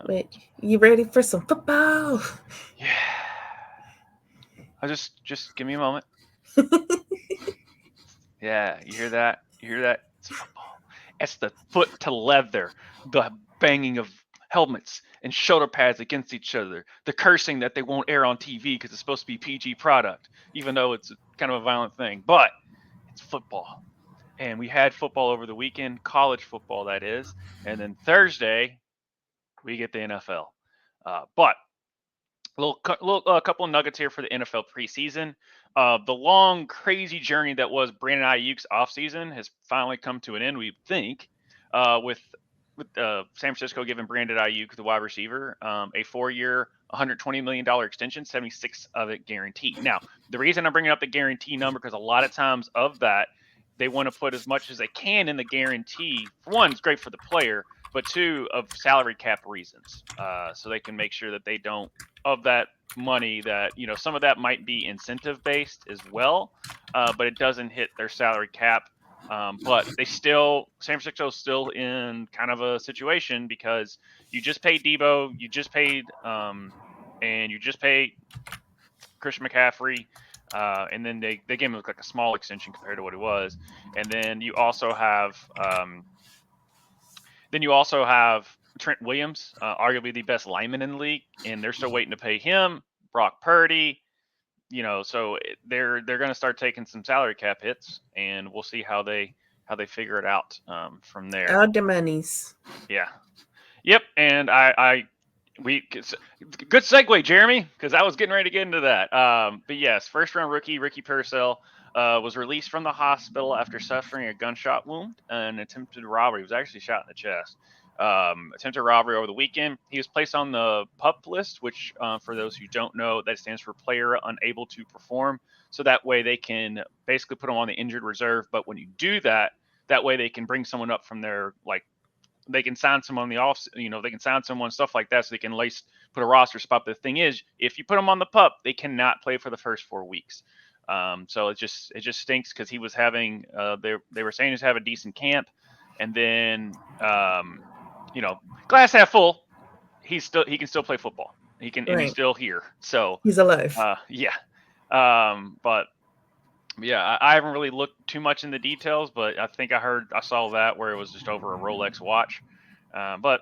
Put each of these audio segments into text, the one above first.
Wait, you ready for some football? Yeah. I just give me a moment. Yeah, you hear that? You hear that? It's football. It's the foot to leather, the banging of helmets and shoulder pads against each other, the cursing that they won't air on TV because it's supposed to be PG product, even though it's kind of a violent thing. But it's football. And we had football over the weekend, college football, that is. And then Thursday, we get the NFL. But a couple of nuggets here for the NFL preseason. The long, crazy journey that was Brandon Ayuk's offseason has finally come to an end, we think, with San Francisco giving Brandon Ayuk, the wide receiver, a 4-year, $120 million extension, 76 of it guaranteed. Now, the reason I'm bringing up the guarantee number because a lot of times of that they want to put as much as they can in the guarantee. For one, it's great for the player, but two, of salary cap reasons, so they can make sure that they don't of that money that some of that might be incentive based as well, but it doesn't hit their salary cap. But San Francisco's still in kind of a situation because you just paid Debo, you just paid, and you just paid Christian McCaffrey, and then they gave him like a small extension compared to what it was, and then you also have Trent Williams, arguably the best lineman in the league, and they're still waiting to pay him. Brock Purdy, so they're going to start taking some salary cap hits, and we'll see how they figure it out from there. All the monies. Yeah. Yep. And good segue, Jeremy, because I was getting ready to get into that. But yes, first round rookie Ricky Purcell was released from the hospital after suffering a gunshot wound and attempted robbery. He was actually shot in the chest. Attempted robbery over the weekend. He was placed on the PUP list, which, for those who don't know, that stands for player unable to perform. So that way they can basically put him on the injured reserve. But when you do that, that way they can bring someone up from their like they can sign someone on the off, they can sign someone, stuff like that, so they can at least put a roster spot. But the thing is, if you put them on the pup, they cannot play for the first 4 weeks. So it just stinks because he was having they were saying he was having a decent camp, and then glass half full. He can still play football. And he's Right. still here. So He's alive. yeah, but yeah, I haven't really looked too much in the details, but I think I saw that where it was just over a Rolex watch. But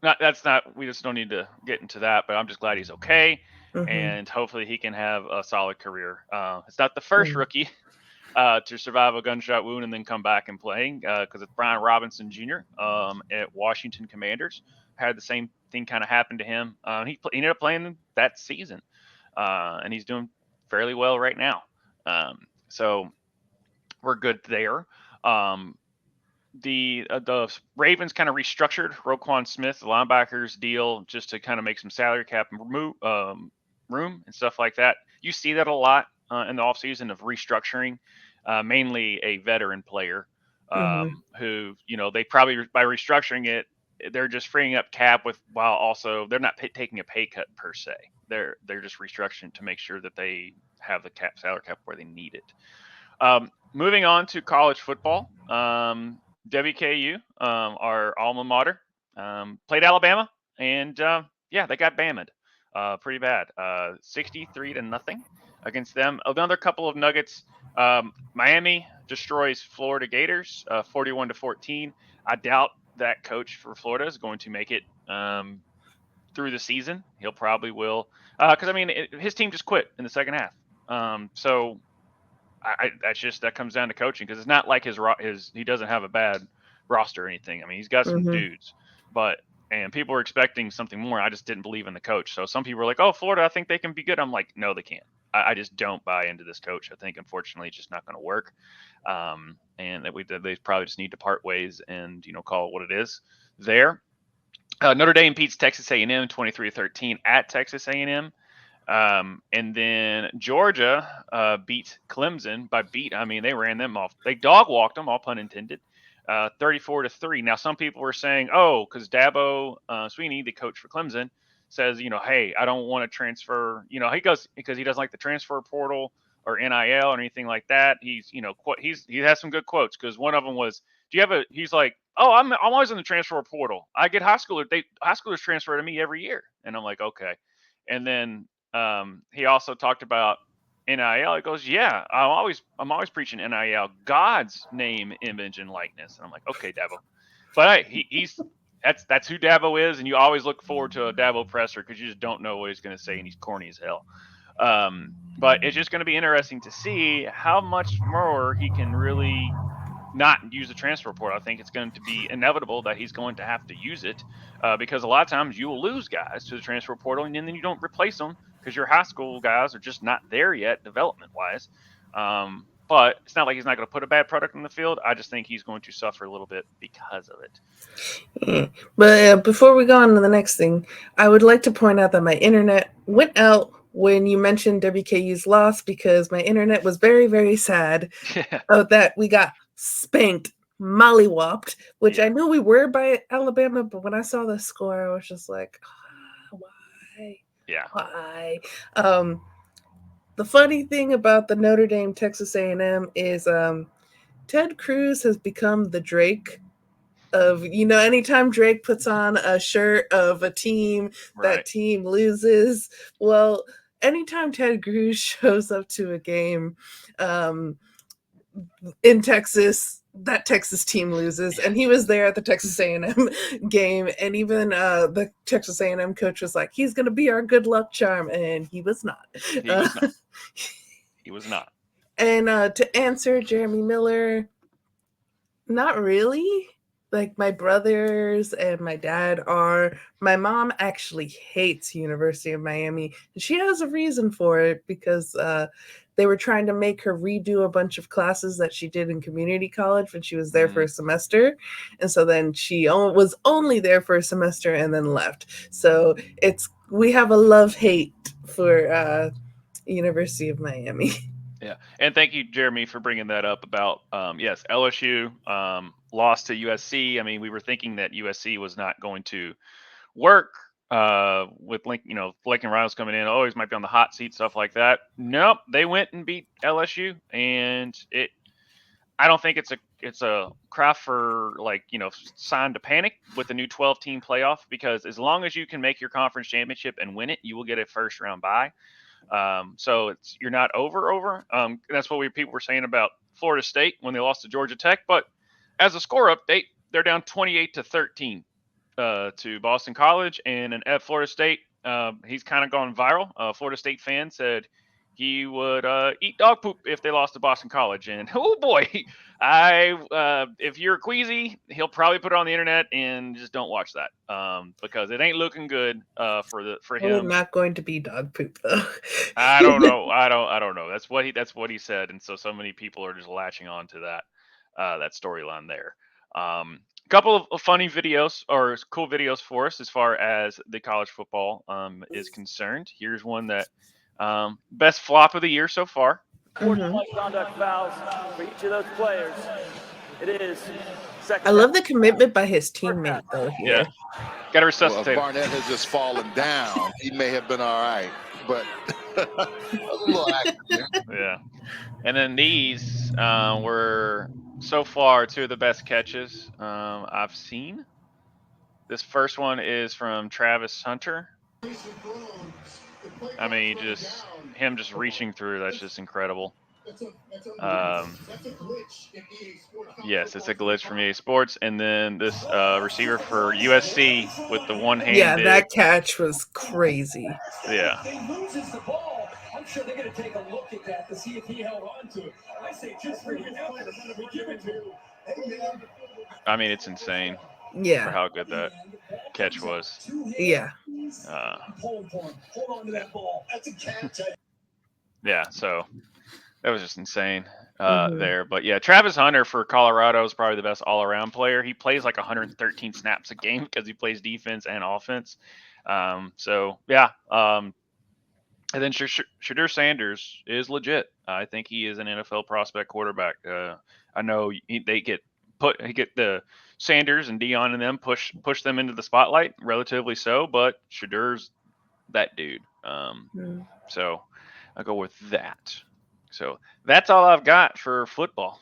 that's not. We just don't need to get into that. But I'm just glad he's okay, Mm-hmm. and hopefully he can have a solid career. It's not the first Mm. rookie to survive a gunshot wound and then come back and playing because it's Brian Robinson Jr. At Washington Commanders had the same thing kind of happen to him. He ended up playing that season, and he's doing fairly well right now. So we're good there. Um, the Ravens kind of restructured Roquan Smith, the linebackers deal, just to kind of make some salary cap room and stuff like that. You see that a lot in the offseason of restructuring, mainly a veteran player Mm-hmm. who, they probably, by restructuring it, they're just freeing up cap with, while also they're not taking a pay cut per se. They're just restructuring to make sure that they have the salary cap where they need it. Moving on to college football, WKU, our alma mater, played Alabama, and yeah, they got bammed pretty bad, 63 to nothing against them. Another couple of nuggets. Miami destroys Florida Gators, 41 to 14. I doubt that coach for Florida is going to make it through the season. He'll probably will, because his team just quit in the second half. So that comes down to coaching because it's not like his he doesn't have a bad roster or anything. I mean, he's got some Mm-hmm. dudes, but and people were expecting something more. I just didn't believe in the coach. So some people were like, "Oh, Florida, I think they can be good." I'm like, "No, they can't. I just don't buy into this coach. I think unfortunately it's just not going to work, and that they probably just need to part ways and call it what it is." There, Notre Dame beats Texas A&M 23-13 at Texas A&M. And then Georgia beat Clemson by beat. I mean, they ran them off. They dog walked them, all pun intended, 34 to 3. Now, some people were saying, oh, because Dabo Sweeney, the coach for Clemson, says, hey, I don't want to transfer. He goes because he doesn't like the transfer portal or NIL or anything like that. He has some good quotes because one of them was do you have a? He's like, oh, I'm always in the transfer portal. I get high schoolers transfer to me every year, and I'm like, okay. And then he also talked about NIL. He goes, yeah, I'm always preaching NIL, God's name, image, and likeness. And I'm like, okay, Dabo. But hey, he's that's who Dabo is, and you always look forward to a Dabo presser because you just don't know what he's going to say, and he's corny as hell. But it's just going to be interesting to see how much more he can really not use the transfer portal. I think it's going to be inevitable that he's going to have to use it because a lot of times you will lose guys to the transfer portal and then you don't replace them because your high school guys are just not there yet development wise. But it's not like he's not going to put a bad product in the field. I just think he's going to suffer a little bit because of it. Yeah. But before we go on to the next thing, I would like to point out that my internet went out when you mentioned WKU's loss because my internet was very, very sad that we got spanked, mollywopped, which Yeah. I knew we were by Alabama, but when I saw the score, I was just like, why? Yeah. Why? The funny thing about the Notre Dame Texas A&M is Ted Cruz has become the Drake of, anytime Drake puts on a shirt of a team, that Right. team loses. Well, anytime Ted Cruz shows up to a game in Texas, that Texas team loses, and he was there at the Texas A&M game, and even the Texas A&M coach was like, he's going to be our good luck charm, and he was not. He was not. He was not. And to answer Jeremy Miller, not really. Like my brothers and my dad are. My mom actually hates University of Miami. And she has a reason for it because they were trying to make her redo a bunch of classes that she did in community college when she was there for a semester. And so then she was only there for a semester and then left. So we have a love-hate for University of Miami. Yeah, and thank you, Jeremy, for bringing that up about yes, LSU lost to USC. I mean, we were thinking that USC was not going to work with Lincoln Rhinos coming in. Always might be on the hot seat, stuff like that. Nope, they went and beat LSU, and it. I don't think it's a craft for sign to panic with the new 12-team playoff because as long as you can make your conference championship and win it, you will get a first round bye. So you're not over. That's what people were saying about Florida State when they lost to Georgia Tech. But as a score update, they're down 28-13 to Boston College, and at Florida State, he's kind of gone viral. Florida State fan said he would eat dog poop if they lost to Boston College, and oh boy, if you're queasy, he'll probably put it on the internet and just don't watch that because it ain't looking good for Probably him. not going to be dog poop though. I don't know. I don't know. That's what he said, and so many people are just latching on to that storyline there. A couple of funny videos or cool videos for us as far as the college football is concerned. Here's one that best flop of the year so far. Conduct fouls for each of those players. It is I love the commitment by his teammate though here. Yeah. Got to Well, resuscitate. if Barnett had just fallen down, he may have been all right. But a little accident. Yeah. And then these were so far two of the best catches I've seen. This first one is from Travis Hunter. I mean, him just reaching through, that's just incredible. Yes, it's a glitch from EA Sports. And then this receiver for USC with the one-handed. Yeah, that catch was crazy. Yeah. I'm sure they're going to take a look at that to see if he held on to it. I say just for him, give it to. I mean, it's insane. Yeah. For how good that catch was. Yeah. Yeah, so that was just insane there. But yeah, Travis Hunter for Colorado is probably the best all-around player. He plays like 113 snaps a game because he plays defense and offense. So yeah. And then Shadur Sanders is legit. I think he is an NFL prospect quarterback. I know they get the Sanders and Dion and them push them into the spotlight, relatively so, but Shadur's that dude. So I'll go with that. So that's all I've got for football.